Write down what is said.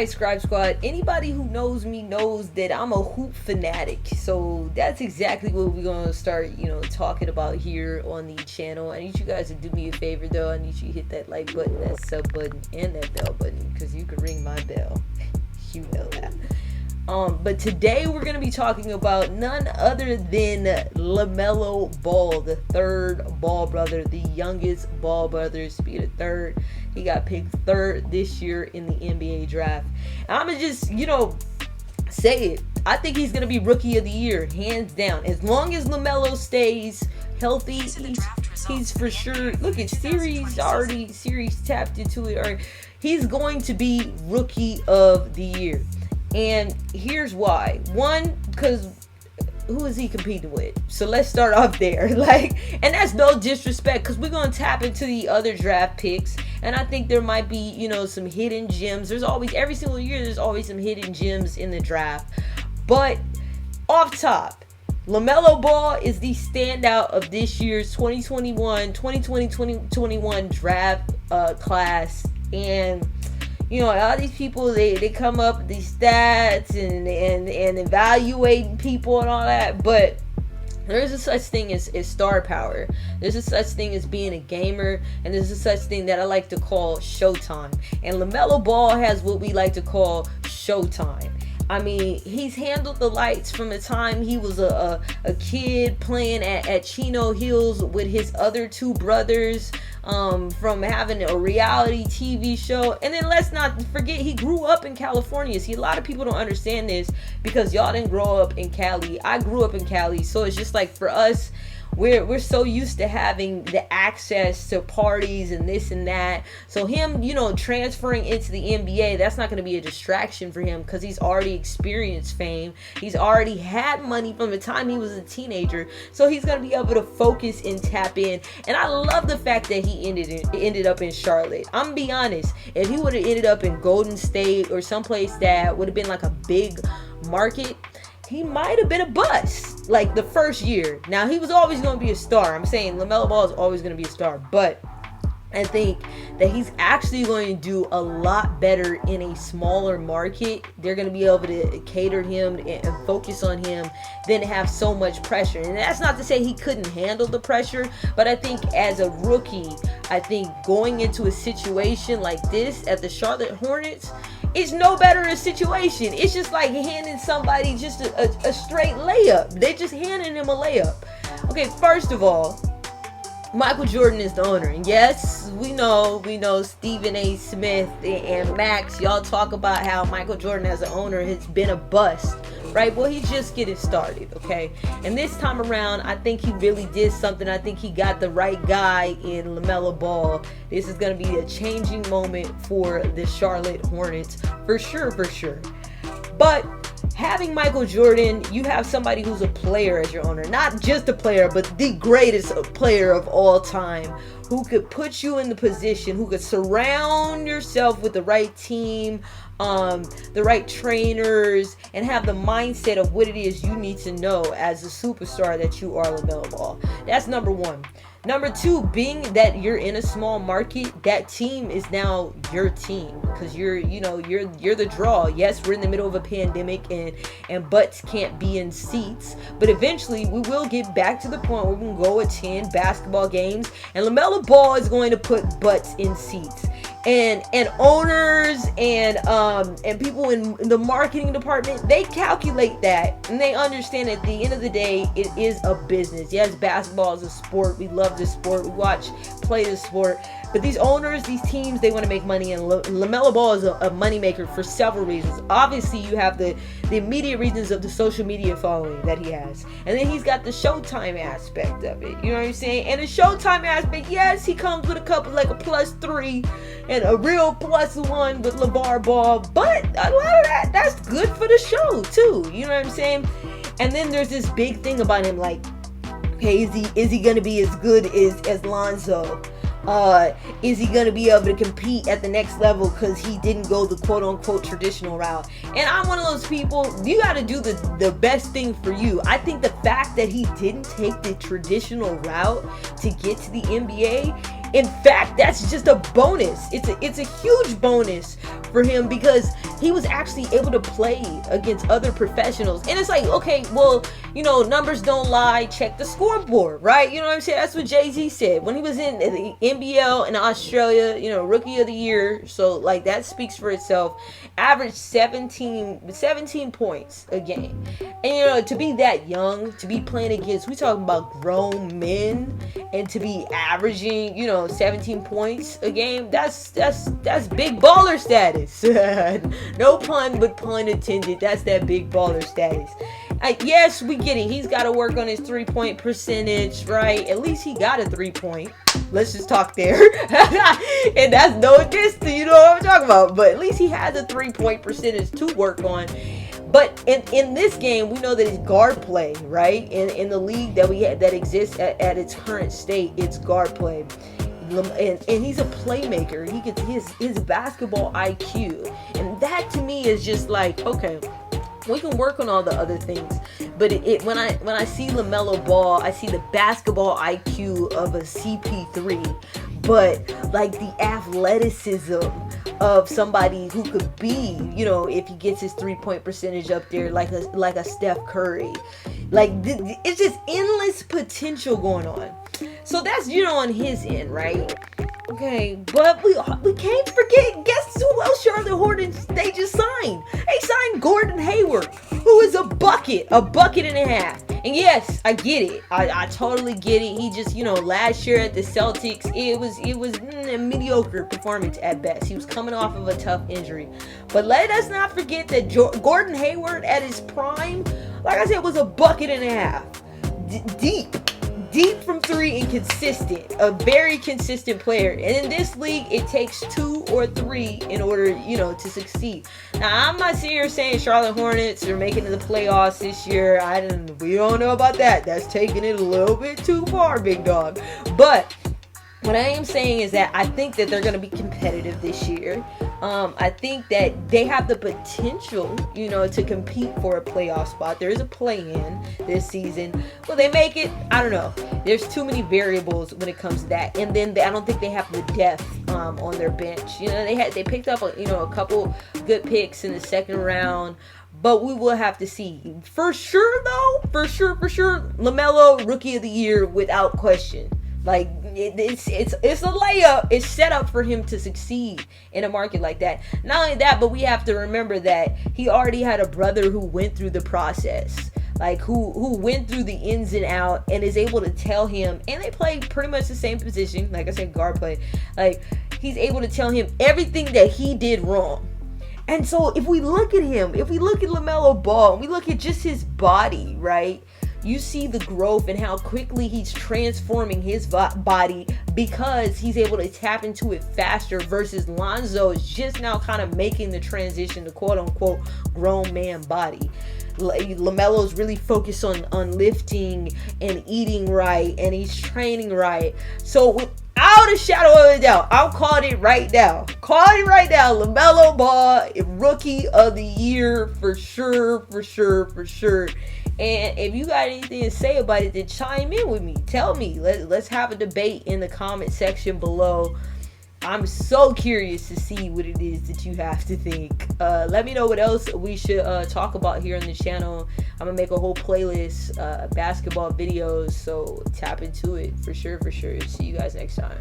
Alright, Scribe Squad, anybody who knows me knows that I'm a hoop fanatic. So that's exactly what we're going to start, talking about here on the channel. I need you guys to do me a favor though. I need you to hit that like button, that sub button, and that bell button, because you can ring my bell. You know that. But today we're going to be talking about none other than Lamelo Ball, the third Ball brother, the youngest Ball brother, speed of third. He got picked third this year in the NBA draft. And I'm going to just, say it. I think he's going to be rookie of the year, hands down. As long as Lamelo stays healthy, he's for sure. Look at Siri's tapped into it. Already. He's going to be rookie of the year. And here's why. One, because who is he competing with? So let's start off there. And that's no disrespect, because we're going to tap into the other draft picks. And I think there might be, some hidden gems. There's always, every single year, there's always some hidden gems in the draft. But off top, Lamelo Ball is the standout of this year's 2020-2021 draft class. And all these people, they come up with these stats and evaluating people and all that, but there's a such thing as star power. There's a such thing as being a gamer, and there's a such thing that I like to call showtime. And Lamelo Ball has what we like to call showtime. I mean, he's handled the lights from the time he was a kid playing at Chino Hills with his other two brothers, from having a reality TV show. And then let's not forget, he grew up in California. See, a lot of people don't understand this because y'all didn't grow up in Cali. I grew up in Cali, so it's just like for us, we're so used to having the access to parties and this and that. So him, transferring into the NBA, that's not going to be a distraction for him because he's already experienced fame. He's already had money from the time he was a teenager. So he's going to be able to focus and tap in. And I love the fact that he ended up in Charlotte. I'm going to be honest. If he would have ended up in Golden State or someplace that would have been like a big market, he might have been a bust like the first year. Now, he was always going to be a star. I'm saying Lamelo Ball is always going to be a star, but I think that he's actually going to do a lot better in a smaller market. They're going to be able to cater him and focus on him than have so much pressure. And that's not to say he couldn't handle the pressure, but I think as a rookie, I think going into a situation like this at the Charlotte Hornets, it's no better a situation. It's just like handing somebody just a straight layup. They're just handing him a layup. Okay, first of all, Michael Jordan is the owner. And yes, we know Stephen A. Smith and Max, y'all talk about how Michael Jordan as an owner has been a bust, right? Well, he's just getting started, okay? And this time around, I think he really did something. I think he got the right guy in Lamelo Ball. This is going to be a changing moment for the Charlotte Hornets, for sure. But having Michael Jordan, you have somebody who's a player as your owner. Not just a player, but the greatest player of all time, who could put you in the position, who could surround yourself with the right team, the right trainers, and have the mindset of what it is you need to know as a superstar that you are, Lamelo Ball. That's number one. Number two, being that you're in a small market, that team is now your team because you're the draw. Yes, we're in the middle of a pandemic and butts can't be in seats, but eventually we will get back to the point where we can go attend basketball games, and Lamelo Ball is going to put butts in seats. And owners and people in the marketing department, they calculate that, and they understand at the end of the day, it is a business. Yes, basketball is a sport. We love this sport. We play this sport. But these owners, these teams, they want to make money, and Lamelo Ball is a moneymaker for several reasons. Obviously, you have the immediate reasons of the social media following that he has. And then he's got the showtime aspect of it. You know what I'm saying? And the showtime aspect, yes, he comes with a couple, like a +3 and a real +1 with LeVar Ball. But a lot of that's good for the show, too. You know what I'm saying? And then there's this big thing about him, like, okay, is he going to be as good as Lonzo? Is he going to be able to compete at the next level because he didn't go the quote-unquote traditional route? And I'm one of those people, you got to do the best thing for you. I think the fact that he didn't take the traditional route to get to the NBA, in fact, that's just a bonus. It's a huge bonus for him because he was actually able to play against other professionals. And it's like, okay, well, you know, numbers don't lie, check the scoreboard, right? You know what I'm saying? That's what Jay-Z said when he was in the NBL in Australia, you know, rookie of the year. So like that speaks for itself. Averaged 17 points a game. And you know, to be that young, to be playing against, we talking about grown men, and to be averaging, you know, 17 points a game, that's big baller status. No pun, but pun intended. That's that big baller status. Yes, we get it. He's got to work on his 3-point percentage, right? At least he got a 3-point. Let's just talk there. And that's no diss to, you know what I'm talking about. But at least he has a 3-point percentage to work on. But in this game, we know that it's guard play, right? In the league that exists at its current state, it's guard play. And he's a playmaker. He gets his basketball IQ. And that to me is just like, okay, we can work on all the other things, but when I see LaMelo Ball, I see the basketball IQ of a CP3, but like the athleticism of somebody who could be, you know, if he gets his 3-point percentage up there, like a Steph Curry, like it's just endless potential going on. So that's, you know, on his end, right? Okay, but we can't forget, guess who else Charlotte Hornets they just signed? They signed Gordon Hayward, who is a bucket and a half. And yes, I get it. I totally get it. He just, you know, last year at the Celtics, it was a mediocre performance at best. He was coming off of a tough injury. But let us not forget that Gordon Hayward at his prime, like I said, was a bucket and a half. Deep from three and consistent, a very consistent player. And in this league, it takes 2 or 3 in order, you know, to succeed. Now, I'm not sitting here saying Charlotte Hornets are making the playoffs this year. We don't know about that. That's taking it a little bit too far, big dog. But what I am saying is that I think that they're going to be competitive this year. I think that they have the potential, you know, to compete for a playoff spot. There is a play-in this season. Will they make it? I don't know. There's too many variables when it comes to that. And then I don't think they have the depth on their bench. You know, they picked up a couple good picks in the second round. But we will have to see. For sure, though, for sure, LaMelo, Rookie of the Year, without question. Like, it's a layup. It's set up for him to succeed in a market like that. Not only that, but we have to remember that he already had a brother who went through the process. Like, who went through the ins and out and is able to tell him, and they play pretty much the same position, like I said, guard play. Like, he's able to tell him everything that he did wrong. And so if we look at him, if we look at LaMelo Ball, and we look at just his body, right? You see the growth and how quickly he's transforming his body because he's able to tap into it faster versus Lonzo is just now kind of making the transition to quote-unquote grown man body. LaMelo's really focused on lifting and eating right, and he's training right. So without a shadow of a doubt, I'll call it right now. LaMelo Ball, Rookie of the Year for sure. And if you got anything to say about it, then chime in with me. Tell me. Let's have a debate in the comment section below. I'm so curious to see what it is that you have to think. Let me know what else we should talk about here on the channel. I'm going to make a whole playlist, basketball videos, so tap into it for sure. See you guys next time.